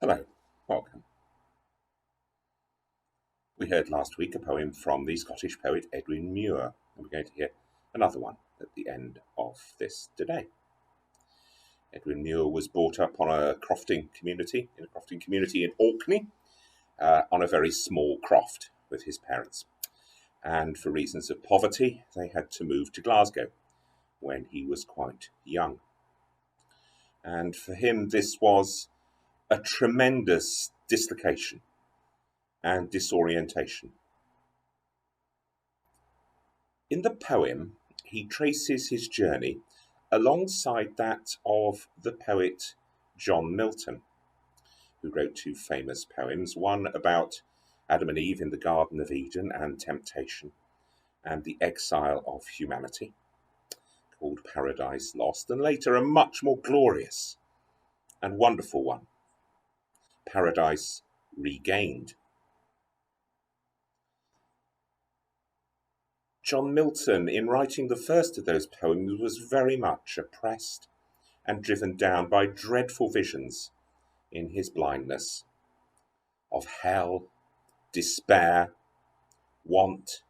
Hello, welcome. We heard last week a poem from the Scottish poet Edwin Muir, and we're going to hear another one at the end of this today. Edwin Muir was brought up on a crofting community, in Orkney, on a very small croft with his parents. And for reasons of poverty, they had to move to Glasgow when he was quite young. And for him, this was a tremendous dislocation and disorientation. In the poem, he traces his journey alongside that of the poet John Milton, who wrote two famous poems, one about Adam and Eve in the Garden of Eden and temptation, and the exile of humanity, called Paradise Lost, and later a much more glorious and wonderful one, Paradise Regained. John Milton, in writing the first of those poems, was very much oppressed and driven down by dreadful visions in his blindness of hell, despair, want,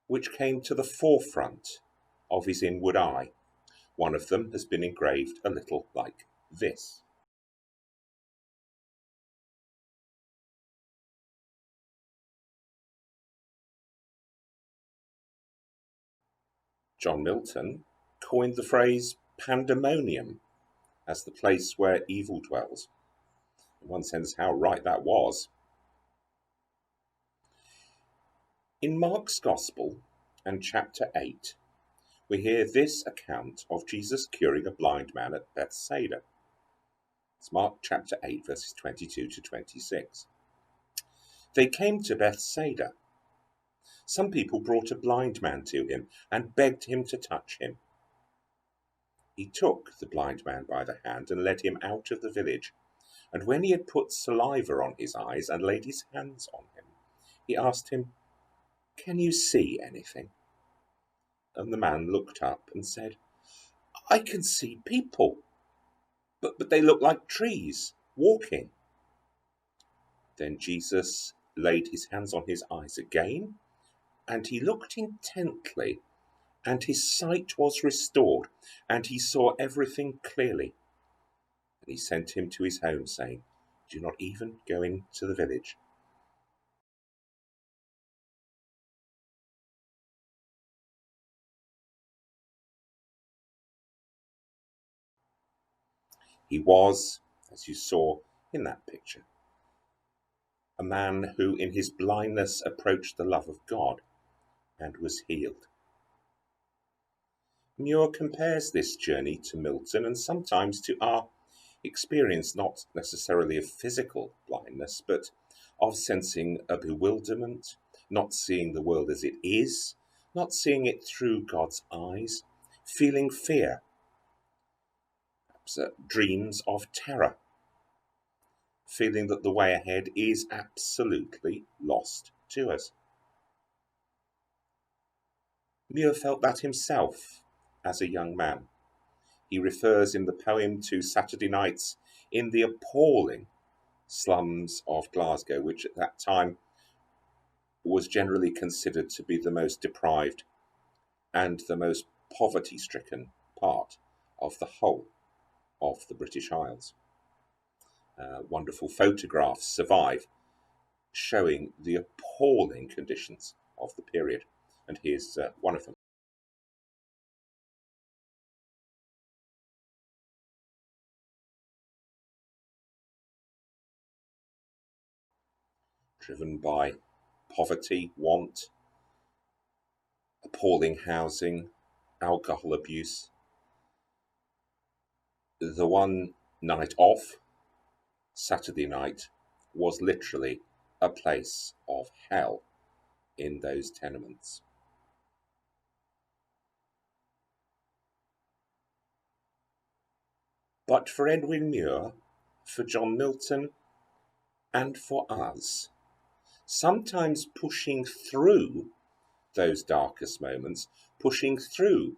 which came to the forefront of his inward eye. One of them has been engraved a little like this. John Milton coined the phrase pandemonium as the place where evil dwells. In one sense, how right that was. In Mark's Gospel and chapter 8, we hear this account of Jesus curing a blind man at Bethsaider. It's Mark chapter 8, verses 22 to 26. They came to Bethsaida. Some people brought a blind man to him and begged him to touch him. He took the blind man by the hand and led him out of the village. And when he had put saliva on his eyes and laid his hands on him, he asked him, "Can you see anything?" And the man looked up and said, "I can see people, but they look like trees walking." Then Jesus laid his hands on his eyes again, and he looked intently, and his sight was restored, and he saw everything clearly. And he sent him to his home, saying, "Do not even go into the village." He was, as you saw in that picture, a man who in his blindness approached the love of God and was healed. Muir compares this journey to Milton and sometimes to our experience, not necessarily of physical blindness, but of sensing a bewilderment, not seeing the world as it is, not seeing it through God's eyes, feeling fear, perhaps dreams of terror, feeling that the way ahead is absolutely lost to us. Muir felt that himself as a young man. He refers in the poem to Saturday nights in the appalling slums of Glasgow, which at that time was generally considered to be the most deprived and the most poverty-stricken part of the whole of the British Isles. Wonderful photographs survive showing the appalling conditions of the period, and here's one of them. Driven by poverty, want, appalling housing, alcohol abuse. The one night off, Saturday night, was literally a place of hell in those tenements. But for Edwin Muir, for John Milton, and for us, sometimes pushing through those darkest moments, pushing through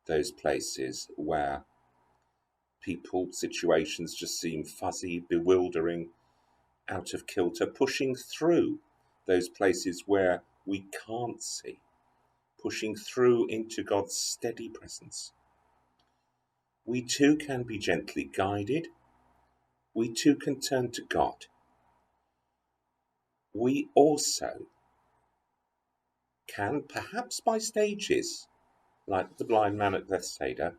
those places where People, situations just seem fuzzy, bewildering, out of kilter, pushing through those places where we can't see, pushing through into God's steady presence. We too can be gently guided. We too can turn to God. We also can, perhaps by stages, like the blind man at Bethsaider,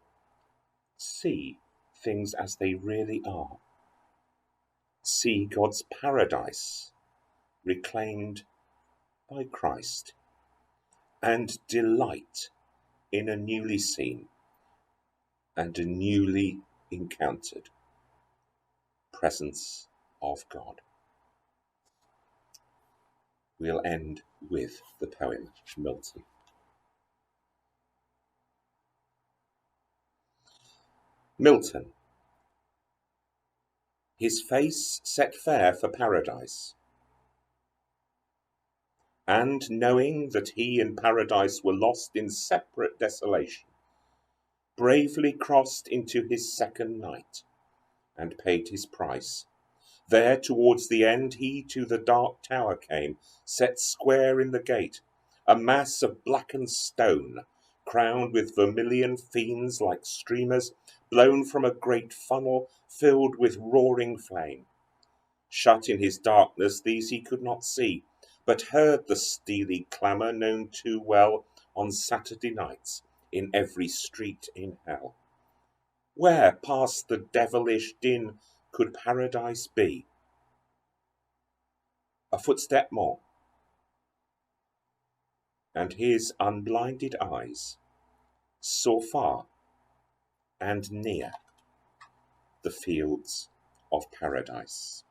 see things as they really are. See God's paradise reclaimed by Christ, and delight in a newly seen and a newly encountered presence of God. We'll end with the poem Milton. Milton. His face set fair for paradise, and knowing that he and paradise were lost in separate desolation, bravely crossed into his second night, and paid his price. There towards the end he to the dark tower came, set square in the gate, a mass of blackened stone, crowned with vermilion fiends like streamers, blown from a great funnel filled with roaring flame. Shut in his darkness, these he could not see, but heard the steely clamour known too well on Saturday nights in every street in hell. Where past the devilish din could paradise be? A footstep more, and his unblinded eyes saw far and near the fields of paradise.